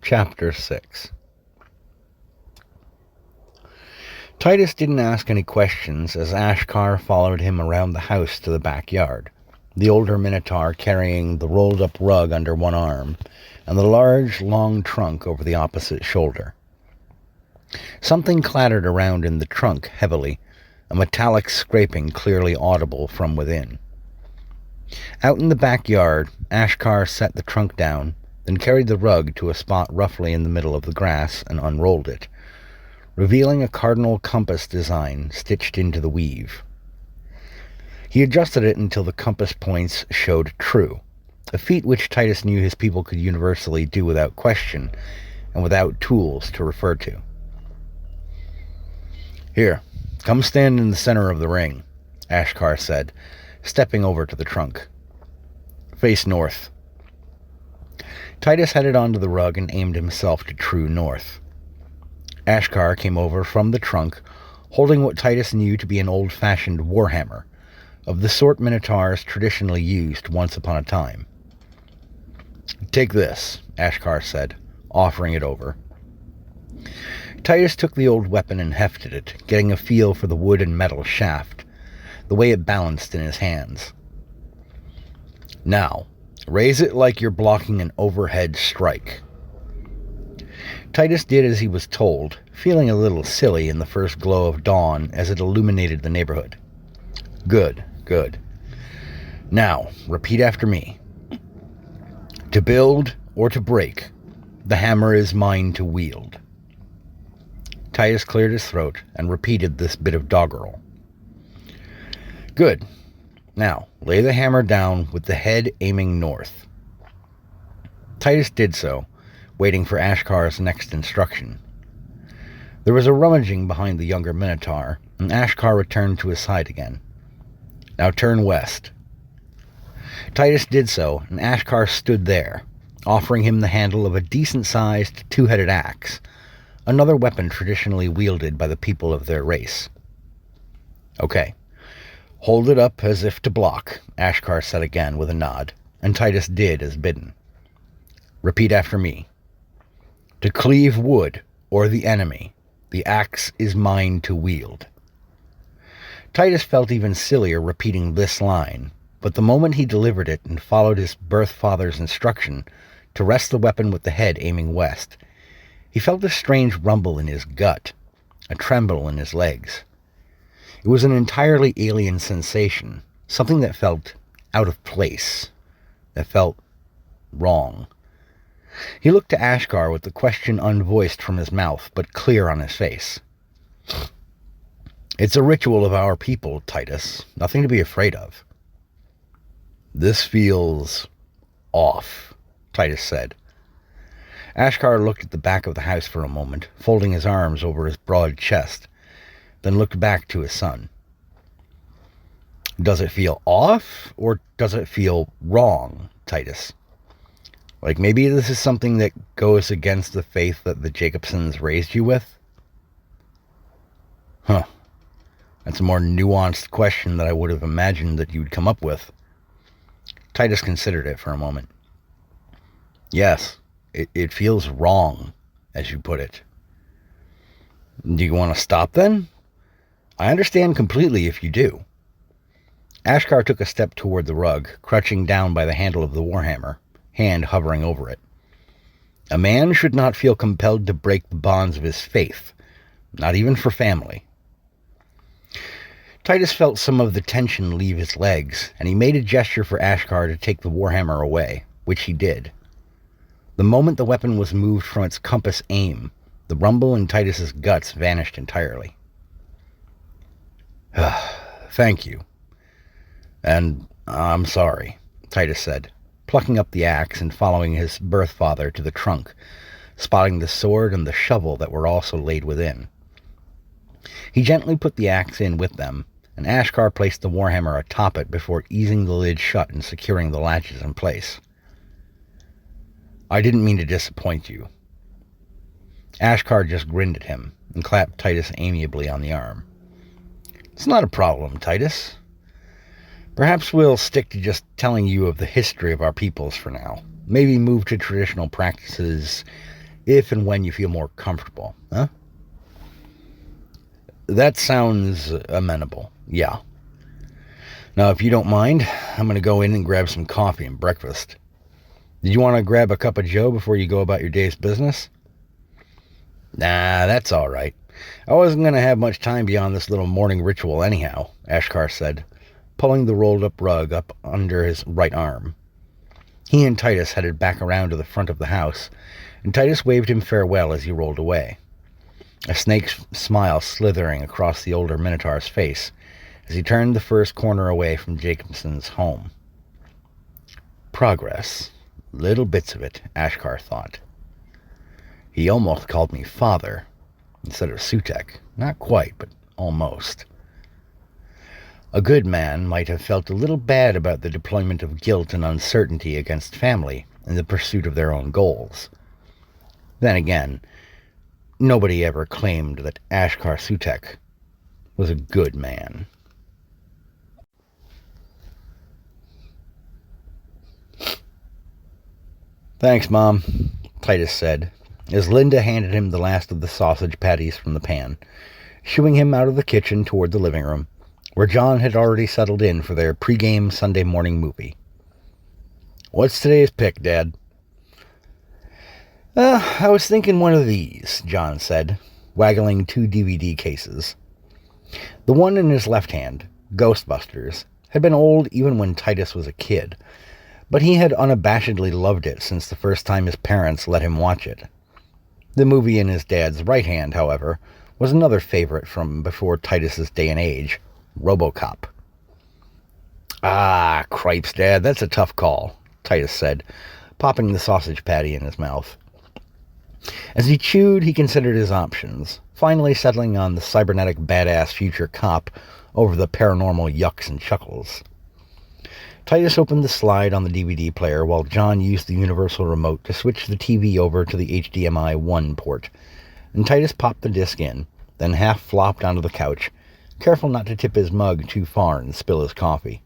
Chapter 6. Titus didn't ask any questions as Ashkar followed him around the house to the backyard, the older Minotaur carrying the rolled-up rug under one arm and the large, long trunk over the opposite shoulder. Something clattered around in the trunk heavily, a metallic scraping clearly audible from within. Out in the backyard, Ashkar set the trunk down, then carried the rug to a spot roughly in the middle of the grass and unrolled it, revealing a cardinal compass design stitched into the weave. He adjusted it until the compass points showed true, a feat which Titus knew his people could universally do without question and without tools to refer to. "Here, come stand in the center of the ring," Ashkar said, stepping over to the trunk. "Face north." Titus headed onto the rug and aimed himself to true north. Ashkar came over from the trunk, holding what Titus knew to be an old-fashioned warhammer, of the sort Minotaurs traditionally used once upon a time. "Take this," Ashkar said, offering it over. Titus took the old weapon and hefted it, getting a feel for the wood and metal shaft, the way it balanced in his hands. "Now, raise it like you're blocking an overhead strike." Titus did as he was told, feeling a little silly in the first glow of dawn as it illuminated the neighborhood. Good. "Now, repeat after me. To build or to break, the hammer is mine to wield." Titus cleared his throat and repeated this bit of doggerel. "Good. Now, lay the hammer down with the head aiming north." Titus did so, waiting for Ashkar's next instruction. There was a rummaging behind the younger Minotaur, and Ashkar returned to his side again. "Now turn west." Titus did so, and Ashkar stood there, offering him the handle of a decent-sized two-headed axe, another weapon traditionally wielded by the people of their race. "Okay. Hold it up as if to block," Ashkar said again with a nod, and Titus did as bidden. "Repeat after me. To cleave wood or the enemy, the axe is mine to wield." Titus felt even sillier repeating this line, but the moment he delivered it and followed his birth father's instruction to rest the weapon with the head aiming west, he felt a strange rumble in his gut, a tremble in his legs. It was an entirely alien sensation, something that felt out of place, that felt wrong. He looked to Ashkar with the question unvoiced from his mouth, but clear on his face. "It's a ritual of our people, Titus. Nothing to be afraid of." "This feels off," Titus said. Ashkar looked at the back of the house for a moment, folding his arms over his broad chest, then looked back to his son. "Does it feel off, or does it feel wrong, Titus? Like maybe this is something that goes against the faith that the Jacobsons raised you with?" "Huh. That's a more nuanced question than I would have imagined that you'd come up with." Titus considered it for a moment. "Yes, it feels wrong, as you put it." "Do you want to stop then? I understand completely if you do." Ashkar took a step toward the rug, crouching down by the handle of the warhammer, hand hovering over it. "A man should not feel compelled to break the bonds of his faith, not even for family." Titus felt some of the tension leave his legs, and he made a gesture for Ashkar to take the warhammer away, which he did. The moment the weapon was moved from its compass aim, the rumble in Titus's guts vanished entirely. "Thank you. And I'm sorry," Titus said, plucking up the axe and following his birth father to the trunk, spotting the sword and the shovel that were also laid within. He gently put the axe in with them, and Ashkar placed the warhammer atop it before easing the lid shut and securing the latches in place. "I didn't mean to disappoint you." Ashkar just grinned at him and clapped Titus amiably on the arm. "It's not a problem, Titus. Perhaps we'll stick to just telling you of the history of our peoples for now. Maybe move to traditional practices if and when you feel more comfortable, huh? That sounds amenable, yeah. Now, if you don't mind, I'm going to go in and grab some coffee and breakfast. Did you want to grab a cup of joe before you go about your day's business? Nah, that's all right. I wasn't going to have much time beyond this little morning ritual anyhow, Ashkar said, pulling the rolled-up rug up under his right arm. He and Titus headed back around to the front of the house, and Titus waved him farewell as he rolled away, a snake's smile slithering across the older Minotaur's face as he turned the first corner away from Jacobson's home. Progress. Little bits of it, Ashkar thought. He almost called me father instead of Sutek. Not quite, but almost. A good man might have felt a little bad about the deployment of guilt and uncertainty against family in the pursuit of their own goals. Then again, nobody ever claimed that Ashkar Sutek was a good man. Thanks, Mom, Titus said, as Linda handed him the last of the sausage patties from the pan, shooing him out of the kitchen toward the living room, where John had already settled in for their pre-game Sunday morning movie. What's today's pick, Dad? I was thinking one of these, John said, waggling 2 DVD cases. The one in his left hand, Ghostbusters, had been old even when Titus was a kid, but he had unabashedly loved it since the first time his parents let him watch it. The movie in his dad's right hand, however, was another favorite from before Titus's day and age, RoboCop. Ah, cripes, Dad, that's a tough call, Titus said, popping the sausage patty in his mouth. As he chewed, he considered his options, finally settling on the cybernetic badass future cop over the paranormal yucks and chuckles. Titus opened the slide on the DVD player while John used the universal remote to switch the TV over to the HDMI 1 port, and Titus popped the disc in, then half flopped onto the couch, careful not to tip his mug too far and spill his coffee.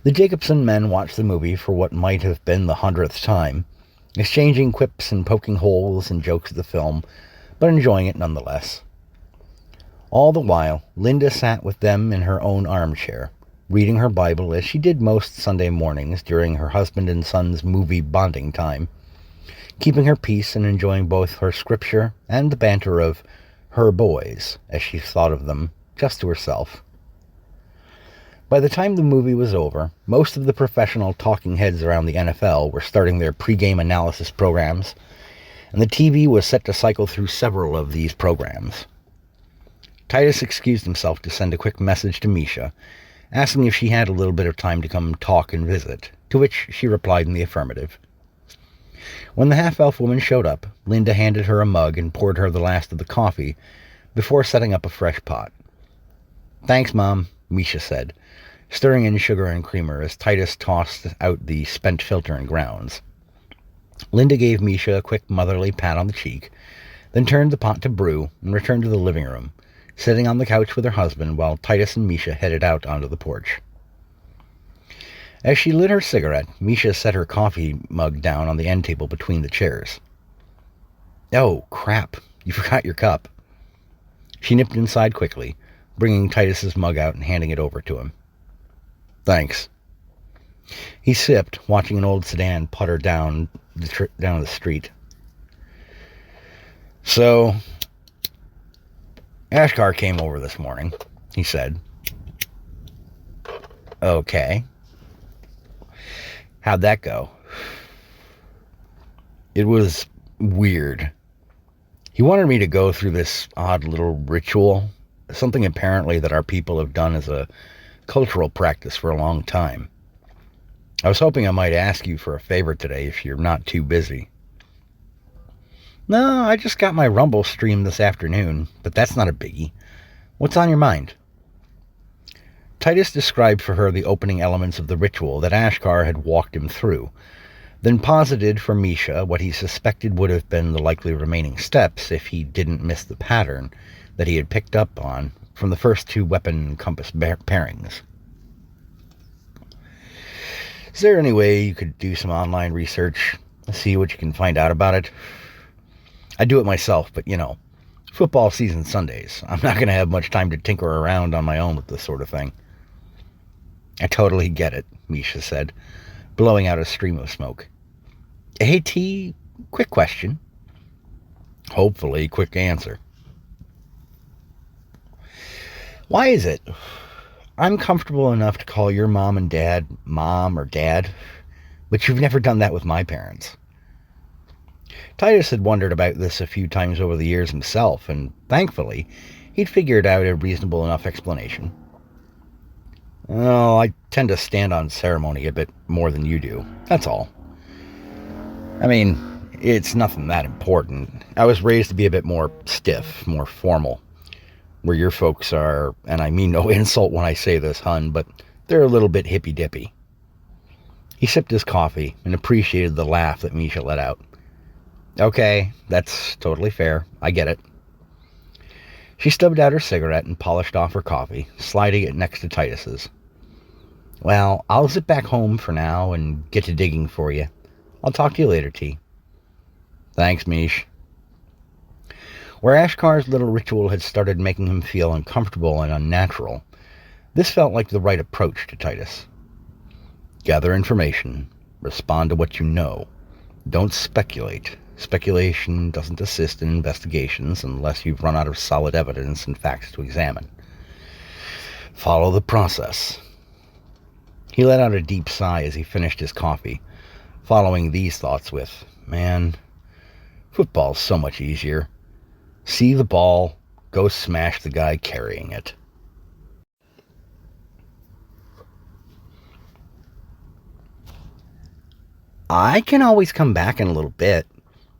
The Jacobson men watched the movie for what might have been the 100th time, exchanging quips and poking holes in jokes of the film, but enjoying it nonetheless. All the while, Linda sat with them in her own armchair, reading her Bible as she did most Sunday mornings during her husband and son's movie bonding time, keeping her peace and enjoying both her scripture and the banter of her boys, as she thought of them, just to herself. By the time the movie was over, most of the professional talking heads around the NFL were starting their pregame analysis programs, and the TV was set to cycle through several of these programs. Titus excused himself to send a quick message to Misha, asking if she had a little bit of time to come talk and visit, to which she replied in the affirmative. When the half-elf woman showed up, Linda handed her a mug and poured her the last of the coffee before setting up a fresh pot. Thanks, Mom, Misha said, stirring in sugar and creamer as Titus tossed out the spent filter and grounds. Linda gave Misha a quick motherly pat on the cheek, then turned the pot to brew and returned to the living room, sitting on the couch with her husband while Titus and Misha headed out onto the porch. As she lit her cigarette, Misha set her coffee mug down on the end table between the chairs. Oh, crap, you forgot your cup. She nipped inside quickly, bringing Titus's mug out and handing it over to him. Thanks. He sipped, watching an old sedan putter down the street. So, Ashkar came over this morning, he said. Okay. How'd that go? It was weird. He wanted me to go through this odd little ritual, something apparently that our people have done as a cultural practice for a long time. I was hoping I might ask you for a favor today if you're not too busy. No, I just got my Rumble stream this afternoon, but that's not a biggie. What's on your mind? Titus described for her the opening elements of the ritual that Ashkar had walked him through, then posited for Misha what he suspected would have been the likely remaining steps if he didn't miss the pattern that he had picked up on from the first 2 weapon compass pairings. Is there any way you could do some online research? See what you can find out about it. I do it myself, but football season Sundays. I'm not going to have much time to tinker around on my own with this sort of thing. I totally get it, Misha said, blowing out a stream of smoke. Hey, T, quick question. Hopefully, quick answer. Why is it I'm comfortable enough to call your mom and dad mom or dad, but you've never done that with my parents? Titus had wondered about this a few times over the years himself, and thankfully, he'd figured out a reasonable enough explanation. Well, I tend to stand on ceremony a bit more than you do, that's all. I mean, it's nothing that important. I was raised to be a bit more stiff, more formal. Where your folks are, and I mean no insult when I say this, hun, but they're a little bit hippy-dippy. He sipped his coffee and appreciated the laugh that Misha let out. Okay, that's totally fair. I get it. She stubbed out her cigarette and polished off her coffee, sliding it next to Titus's. Well, I'll zip back home for now and get to digging for you. I'll talk to you later, T. Thanks, Mish. Where Ashkar's little ritual had started making him feel uncomfortable and unnatural, this felt like the right approach to Titus. Gather information. Respond to what you know. Don't speculate. Speculation doesn't assist in investigations unless you've run out of solid evidence and facts to examine. Follow the process. He let out a deep sigh as he finished his coffee, following these thoughts with, man, football's so much easier. See the ball, go smash the guy carrying it. I can always come back in a little bit,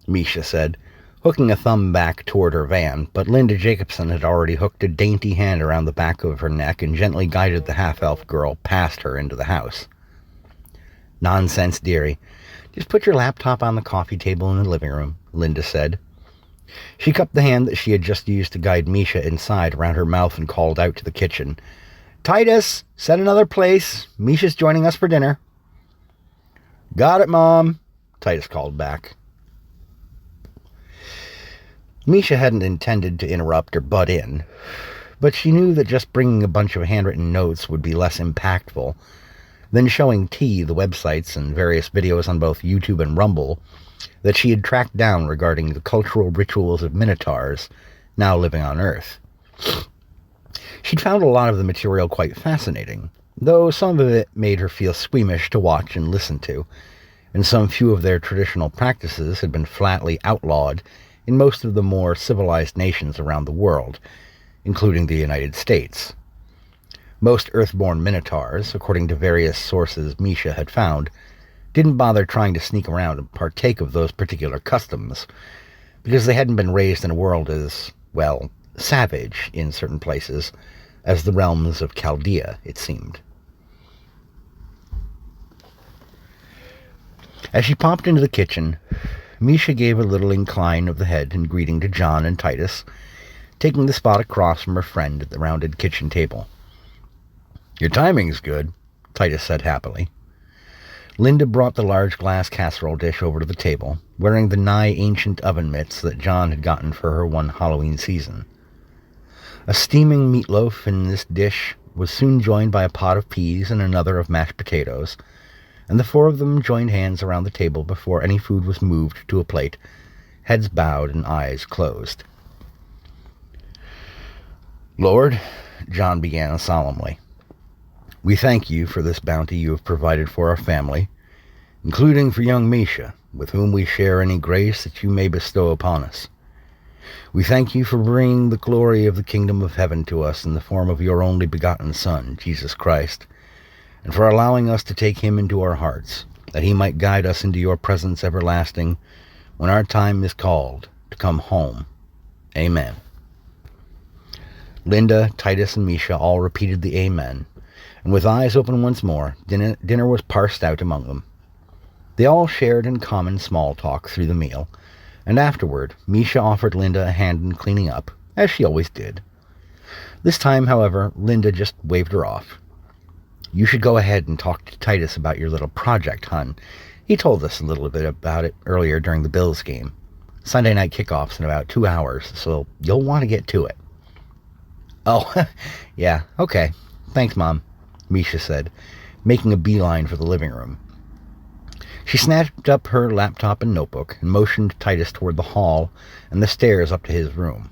Misha said, hooking a thumb back toward her van, but Linda Jacobson had already hooked a dainty hand around the back of her neck and gently guided the half-elf girl past her into the house. Nonsense, dearie. Just put your laptop on the coffee table in the living room, Linda said. She cupped the hand that she had just used to guide Misha inside around her mouth and called out to the kitchen. Titus, set another place. Misha's joining us for dinner. Got it, Mom, Titus called back. Misha hadn't intended to interrupt or butt in, but she knew that just bringing a bunch of handwritten notes would be less impactful than showing T the websites and various videos on both YouTube and Rumble that she had tracked down regarding the cultural rituals of Minotaurs now living on Earth. She'd found a lot of the material quite fascinating, though some of it made her feel squeamish to watch and listen to, and some few of their traditional practices had been flatly outlawed in most of the more civilized nations around the world, including the United States. Most Earthborn Minotaurs, according to various sources Misha had found, didn't bother trying to sneak around and partake of those particular customs, because they hadn't been raised in a world as, well, savage in certain places as the realms of Chaldea, it seemed. As she popped into the kitchen, Misha gave a little incline of the head in greeting to John and Titus, taking the spot across from her friend at the rounded kitchen table. Your timing's good, Titus said happily. Linda brought the large glass casserole dish over to the table, wearing the nigh-ancient oven mitts that John had gotten for her one Halloween season. A steaming meatloaf in this dish was soon joined by a pot of peas and another of mashed potatoes, and the four of them joined hands around the table before any food was moved to a plate, heads bowed and eyes closed. Lord, John began solemnly, we thank you for this bounty you have provided for our family, including for young Misha, with whom we share any grace that you may bestow upon us. We thank you for bringing the glory of the kingdom of heaven to us in the form of your only begotten Son, Jesus Christ, and for allowing us to take him into our hearts, that he might guide us into your presence everlasting when our time is called to come home. Amen. Linda, Titus, and Misha all repeated the amen, and with eyes open once more, dinner was parsed out among them. They all shared in common small talk through the meal, and afterward, Misha offered Linda a hand in cleaning up, as she always did. This time, however, Linda just waved her off. You should go ahead and talk to Titus about your little project, hun. He told us a little bit about it earlier during the Bills game. Sunday night kickoff's in about 2 hours, so you'll want to get to it. Oh, yeah, okay. Thanks, Mom, Misha said, making a beeline for the living room. She snatched up her laptop and notebook and motioned Titus toward the hall and the stairs up to his room.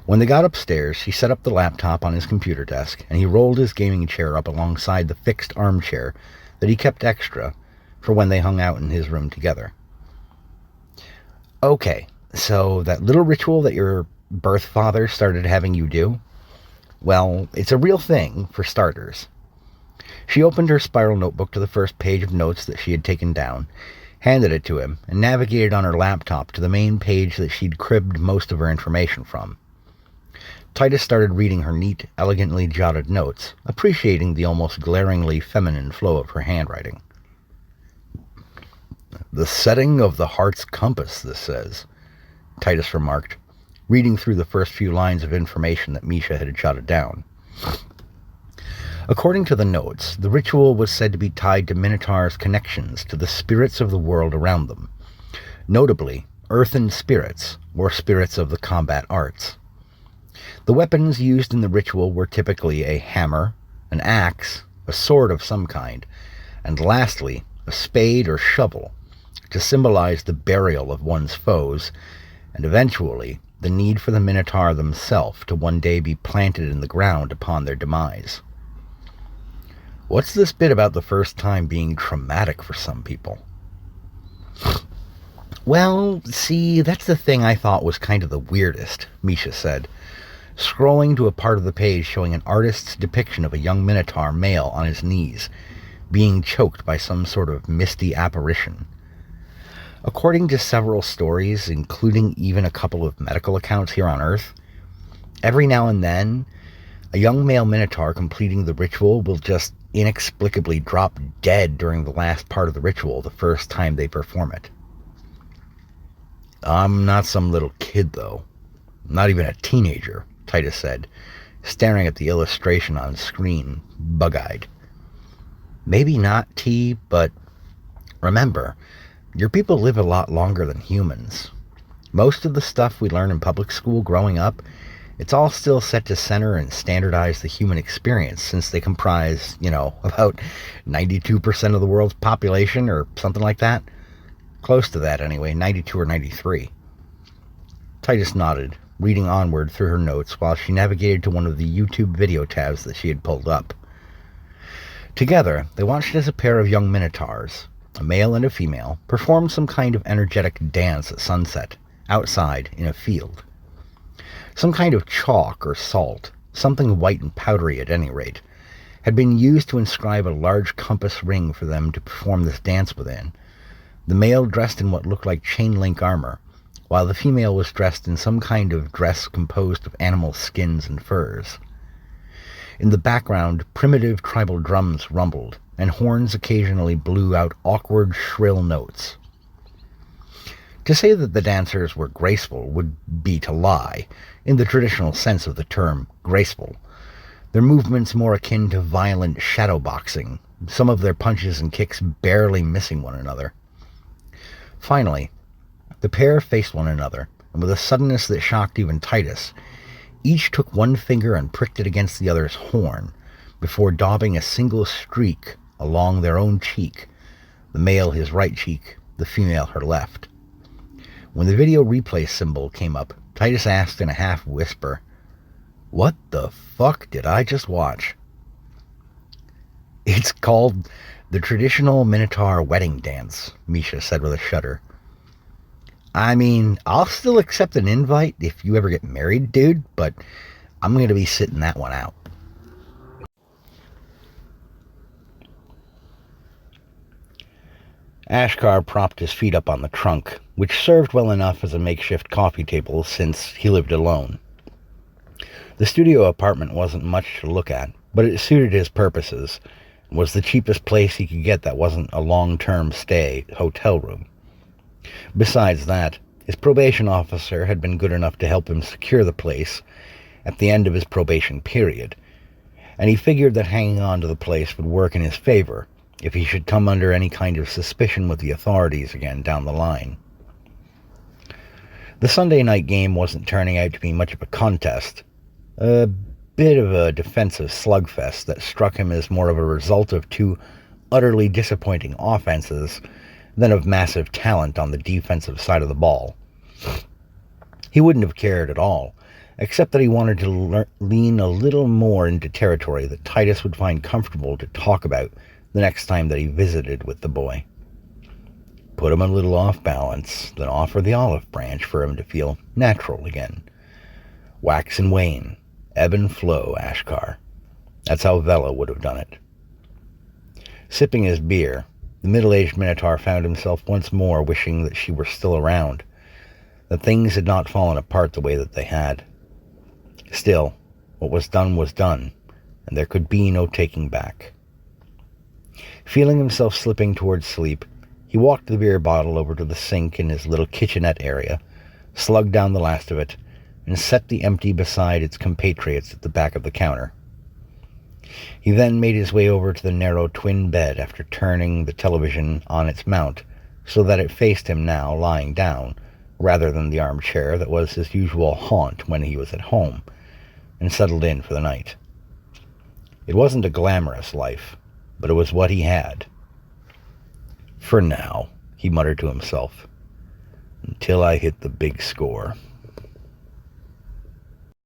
When they got upstairs, she set up the laptop on his computer desk, and he rolled his gaming chair up alongside the fixed armchair that he kept extra for when they hung out in his room together. Okay, so that little ritual that your birth father started having you do? Well, it's a real thing, for starters. She opened her spiral notebook to the first page of notes that she had taken down, handed it to him, and navigated on her laptop to the main page that she'd cribbed most of her information from. Titus started reading her neat, elegantly jotted notes, appreciating the almost glaringly feminine flow of her handwriting. "The setting of the heart's compass, this says," Titus remarked, reading through the first few lines of information that Misha had jotted down. According to the notes, the ritual was said to be tied to Minotaur's connections to the spirits of the world around them, notably earthen spirits, or spirits of the combat arts. The weapons used in the ritual were typically a hammer, an axe, a sword of some kind, and lastly, a spade or shovel, to symbolize the burial of one's foes, and eventually the need for the Minotaur themselves to one day be planted in the ground upon their demise. What's this bit about the first time being traumatic for some people? Well, see, that's the thing I thought was kind of the weirdest, Misha said, scrolling to a part of the page showing an artist's depiction of a young Minotaur male on his knees, being choked by some sort of misty apparition. According to several stories, including even a couple of medical accounts here on Earth, every now and then, a young male Minotaur completing the ritual will just inexplicably drop dead during the last part of the ritual the first time they perform it. "I'm not some little kid, though. Not even a teenager," Titus said, staring at the illustration on screen, bug-eyed. "Maybe not, T, but remember, your people live a lot longer than humans. Most of the stuff we learn in public school growing up, it's all still set to center and standardize the human experience, since they comprise, about 92% of the world's population or something like that. Close to that anyway, 92 or 93. Titus nodded, reading onward through her notes while she navigated to one of the YouTube video tabs that she had pulled up. Together, they watched as a pair of young Minotaurs, a male and a female, performed some kind of energetic dance at sunset, outside in a field. Some kind of chalk or salt, something white and powdery at any rate, had been used to inscribe a large compass ring for them to perform this dance within, the male dressed in what looked like chain-link armor, while the female was dressed in some kind of dress composed of animal skins and furs. In the background, primitive tribal drums rumbled, and horns occasionally blew out awkward, shrill notes. To say that the dancers were graceful would be to lie, in the traditional sense of the term graceful. Their movements more akin to violent shadowboxing, some of their punches and kicks barely missing one another. Finally, the pair faced one another, and with a suddenness that shocked even Titus, each took one finger and pricked it against the other's horn, before daubing a single streak along their own cheek, the male his right cheek, the female her left. When the video replay symbol came up, Titus asked in a half-whisper, "What the fuck did I just watch?" "It's called the traditional Minotaur wedding dance," Misha said with a shudder. "I mean, I'll still accept an invite if you ever get married, dude, but I'm going to be sitting that one out." Ashkar propped his feet up on the trunk, which served well enough as a makeshift coffee table since he lived alone. The studio apartment wasn't much to look at, but it suited his purposes, and was the cheapest place he could get that wasn't a long-term stay hotel room. Besides that, his probation officer had been good enough to help him secure the place at the end of his probation period, and he figured that hanging on to the place would work in his favor, if he should come under any kind of suspicion with the authorities again down the line. The Sunday night game wasn't turning out to be much of a contest, a bit of a defensive slugfest that struck him as more of a result of two utterly disappointing offenses than of massive talent on the defensive side of the ball. He wouldn't have cared at all, except that he wanted to lean a little more into territory that Titus would find comfortable to talk about the next time that he visited with the boy. Put him a little off balance, then offer the olive branch for him to feel natural again. Wax and wane, ebb and flow, Ashkar. That's how Vela would have done it. Sipping his beer, the middle-aged Minotaur found himself once more wishing that she were still around, that things had not fallen apart the way that they had. Still, what was done, and there could be no taking back. Feeling himself slipping towards sleep, he walked the beer bottle over to the sink in his little kitchenette area, slugged down the last of it, and set the empty beside its compatriots at the back of the counter. He then made his way over to the narrow twin bed after turning the television on its mount so that it faced him now, lying down, rather than the armchair that was his usual haunt when he was at home, and settled in for the night. It wasn't a glamorous life, but it was what he had. For now, he muttered to himself, until I hit the big score.